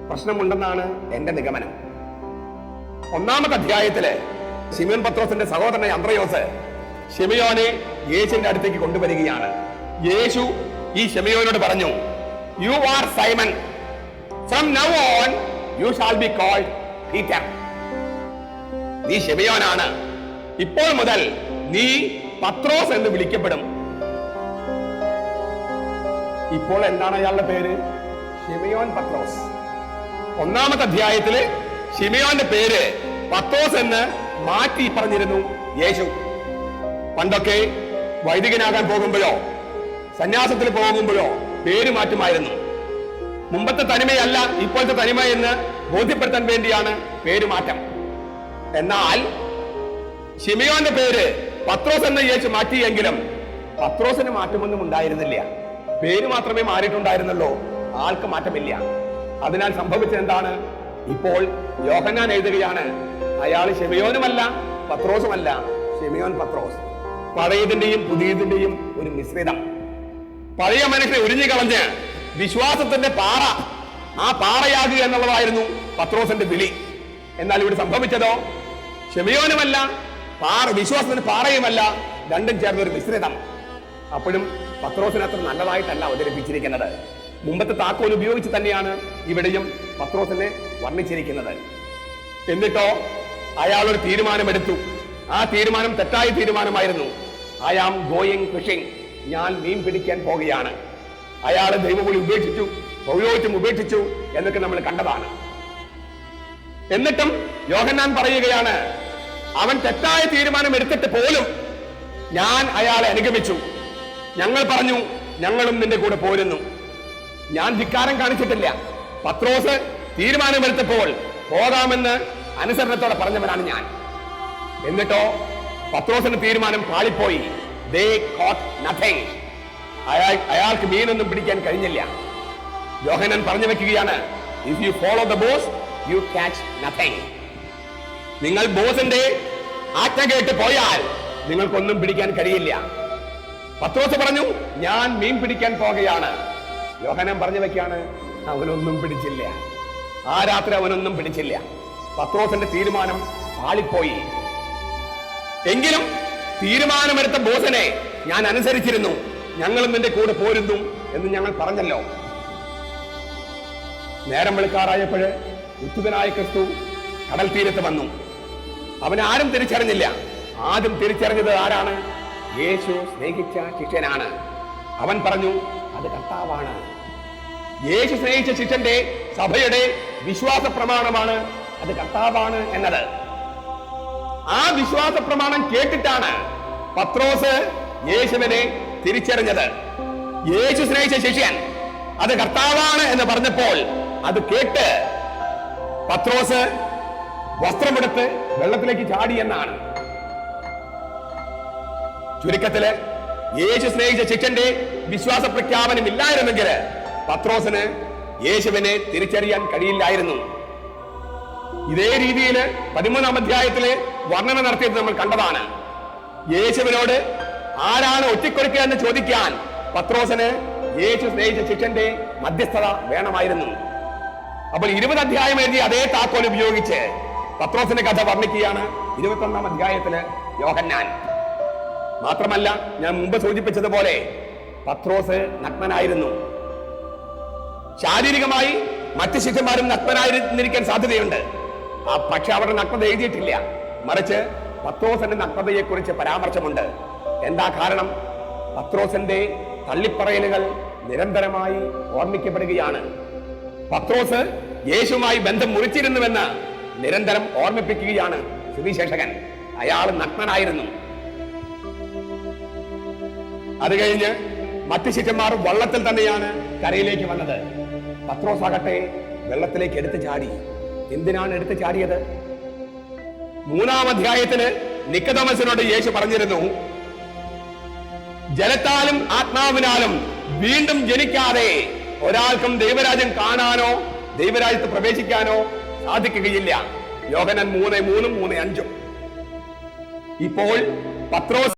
പ്രശ്നമുണ്ടെന്നാണ് എന്റെ നിഗമനം. 1-ാമത്തെ അധ്യായത്തില് ശിമയോൻ പത്രോസിന്റെ സഹോദരനായ അന്ത്രയോസ് ശിമയോനെ യേശുവിന്റെ അടുത്തേക്ക് കൊണ്ടുവരികയാണ്. യേശു ഈ ശിമയോനോട് പറഞ്ഞു, you are Simon, from now on you shall be called Peter. നീ ശിമയോനാണ്, ഇപ്പോൾ മുതൽ നീ പത്രോസ് എന്ന് വിളിക്കപ്പെടും. ഇപ്പോൾ എന്താണ് അയാളുടെ പേര്? ശിമയോൻ പത്രോസ്. 1-ാമത്തെ അധ്യായത്തില് ശിമയോന്റെ പേര് പത്രോസ് എന്ന് മാറ്റി പറഞ്ഞിരുന്നു യേശു. പണ്ടൊക്കെ വൈദികനാകാൻ പോകുമ്പോഴോ സന്യാസത്തിൽ പോകുമ്പോഴോ പേര് മാറ്റുമായിരുന്നു. മുമ്പത്തെ തനിമയല്ല ഇപ്പോഴത്തെ തനിമ എന്ന് ബോധ്യപ്പെടുത്താൻ വേണ്ടിയാണ് പേരുമാറ്റം. എന്നാൽ ശിമയോന്റെ പേര് പത്രോസ് എന്ന് യേശു മാറ്റിയെങ്കിലും പത്രോസിന് മാറ്റമൊന്നും ഉണ്ടായിരുന്നില്ല. പേര് മാത്രമേ മാറിയിട്ടുണ്ടായിരുന്നുള്ളൂ, ആൾക്ക് മാറ്റമില്ല. അതിനാൽ സംഭവിച്ചത് എന്താണ്? ഇപ്പോൾ യോഹന്നാൻ എഴുതുകയാണ്, അയാൾ ശിമയോനുമല്ല പത്രോസുമല്ല, ശിമയോൻ പത്രോസ്. പഴയതിന്റെയും പുതിയതിന്റെയും ഒരു മിശ്രിതം. പഴയ മനുഷ്യനെ ഉരിഞ്ഞു കളഞ്ഞ് വിശ്വാസത്തിന്റെ പാറ, ആ പാറയാകുക എന്നുള്ളതായിരുന്നു പത്രോസിന്റെ വിളി. എന്നാൽ ഇവിടെ സംഭവിച്ചതോ ശിമയോനുമല്ല, വിശ്വാസത്തിന്റെ പാറയുമല്ല, രണ്ടും ചേർന്നൊരു മിശ്രിതം. അപ്പോഴും പത്രോസിന് അത്ര നല്ലതായിട്ടല്ല അവതരിപ്പിച്ചിരിക്കുന്നത്. മുമ്പത്തെ താക്കോൽ ഉപയോഗിച്ച് തന്നെയാണ് ഇവിടെയും പത്രോസിനെ വർണ്ണിച്ചിരിക്കുന്നത്. എന്നിട്ടോ അയാൾ ഒരു തീരുമാനമെടുത്തു. ആ തീരുമാനം തെറ്റായ തീരുമാനമായിരുന്നു. ഐ ആം ഗോയിങ് ഫിഷിംഗ്, ഞാൻ മീൻ പിടിക്കാൻ പോകുകയാണ്. അയാൾ ദൈവവിളി ഉപേക്ഷിച്ചു, പൗരോഹിത്യം ഉപേക്ഷിച്ചു എന്നൊക്കെ നമ്മൾ കണ്ടതാണ്. എന്നിട്ടും യോഹന്നാൻ പറയുകയാണ്, അവൻ തെറ്റായ തീരുമാനം എടുത്തിട്ട് പോലും ഞാൻ അയാളെ അനുഗമിച്ചു. ഞങ്ങൾ പറഞ്ഞു, ഞങ്ങളും നിന്റെ കൂടെ പോരുന്നു. ഞാൻ ധിക്കാരം കാണിച്ചിട്ടില്ല. പത്രോസ് തീരുമാനമെടുത്തപ്പോൾ പോകാമെന്ന് അനുസരണത്തോടെ പറഞ്ഞവനാണ് ഞാൻ. എന്നിട്ടോ പത്രോസിന്റെ തീരുമാനം പാളിപ്പോയി. They caught nothing. അയാൾക്ക് മീനൊന്നും പിടിക്കാൻ കഴിഞ്ഞില്ല. യോഹന്നാൻ പറഞ്ഞു വെക്കുകയാണ്, if you follow the boss, you catch nothing. നിങ്ങൾ ബോസിന്റെ ആജ്ഞ കേട്ട് പോയാൽ നിങ്ങൾക്കൊന്നും പിടിക്കാൻ കഴിയില്ല. പത്രോസ് പറഞ്ഞു, ഞാൻ മീൻ പിടിക്കാൻ പോകുകയാണ്. യോഹന്നാൻ പറഞ്ഞു വെക്കാണ്, അവനൊന്നും പിടിച്ചില്ല. ആ രാത്രി അവനൊന്നും പിടിച്ചില്ല. പത്രോസിന്റെ തീരുമാനം പാളിപ്പോയി. എങ്കിലും തീരുമാനമെടുത്ത ബോസിനെ ഞാൻ അനുസരിച്ചിരുന്നു, ഞങ്ങളും നിന്റെ കൂടെ പോരുന്നു എന്ന് ഞങ്ങൾ പറഞ്ഞല്ലോ. നേരം വെളുക്കാറായപ്പോഴ് ഉത്ഥിതനായ ക്രിസ്തു കടൽ തീരത്ത് വന്നു. അവനെ ആരും തിരിച്ചറിഞ്ഞില്ല. ആദ്യം തിരിച്ചറിഞ്ഞത് ആരാണ്? യേശു സ്നേഹിച്ച ശിഷ്യനാണ്. അവൻ പറഞ്ഞു, അത് കർത്താവാണ്. യേശു സ്നേഹിച്ച ശിഷ്യന്റെ സഭയുടെ വിശ്വാസ പ്രമാണമാണ് അത് കർത്താവാണ് എന്നത്. ആ വിശ്വാസ പ്രമാണം കേട്ടിട്ടാണ് പത്രോസ് യേശുവിനെ തിരിച്ചറിഞ്ഞത്. യേശു സ്നേഹിച്ച ശിഷ്യൻ അത് കർത്താവാണ് എന്ന് പറഞ്ഞപ്പോൾ അത് കേട്ട് പത്രോസ് വസ്ത്രമെടുത്ത് വെള്ളത്തിലേക്ക് ചാടി എന്നാണ്. ചുരുക്കത്തില് യേശു സ്നേഹിച്ച ശിഷ്യന്റെ വിശ്വാസ പ്രഖ്യാപനം ഇല്ലായിരുന്നെങ്കിൽ പത്രോസിന് യേശുവിനെ തിരിച്ചറിയാൻ കഴിയില്ലായിരുന്നു. ഇതേ രീതിയിൽ 13-ാം അധ്യായത്തില് വർണ്ണന നടത്തിയത് നമ്മൾ കണ്ടതാണ്. യേശുവിനോട് ആരാണ് ഒറ്റിക്കൊടുക്കുക എന്ന് ചോദിക്കാൻ പത്രോസിന് യേശു സ്നേഹിച്ച ശിഷ്യന്റെ മധ്യസ്ഥത വേണമായിരുന്നു. അപ്പോൾ 20 അധ്യായം എഴുതി അതേ താക്കോൽ ഉപയോഗിച്ച് പത്രോസിന്റെ കഥ വർണ്ണിക്കുകയാണ് 21-ാം അധ്യായത്തില് യോഹന്നാൻ. മാത്രമല്ല, ഞാൻ മുമ്പ് സൂചിപ്പിച്ചതുപോലെ പത്രോസ് നഗ്നനായിരുന്നു. ശാരീരികമായി മറ്റ് ശിഷ്യന്മാരും നഗ്നനായിരുന്നിരിക്കാൻ സാധ്യതയുണ്ട്. പക്ഷെ അവരുടെ നഗ്നത എഴുതിയിട്ടില്ല. മറിച്ച് പത്രോസിന്റെ നഗ്നതയെ കുറിച്ച് പരാമർശമുണ്ട്. എന്താ കാരണം? പത്രോസിന്റെ തള്ളിപ്പറയലുകൾ നിരന്തരമായി ഓർമ്മിക്കപ്പെടുകയാണ്. പത്രോസ് യേശുവുമായി ബന്ധം മുറിച്ചിരുന്നുവെന്ന് നിരന്തരം ഓർമ്മിപ്പിക്കുകയാണ് സുവിശേഷകൻ. അയാൾ നഗ്നനായിരുന്നു. അത് കഴിഞ്ഞ് മറ്റ് ശിഷ്യന്മാർ വള്ളത്തിൽ തന്നെയാണ് കരയിലേക്ക് വന്നത്. പത്രോസ് ആകട്ടെ വെള്ളത്തിലേക്ക് എടുത്തു ചാടി. എന്തിനാണ് എടുത്തു ചാടിയത്? 3-ാം അധ്യായത്തില് നിക്കോദെമസിനോട് യേശു പറഞ്ഞിരുന്നു, ജലത്താലും ആത്മാവിനാലും വീണ്ടും ജനിക്കാതെ ഒരാൾക്കും ദൈവരാജ്യം കാണാനോ ദൈവരാജ്യത്ത് പ്രവേശിക്കാനോ സാധിക്കുകയില്ല. യോഹന്നാൻ 3:3, 3:5. ഇപ്പോൾ പത്രോസ്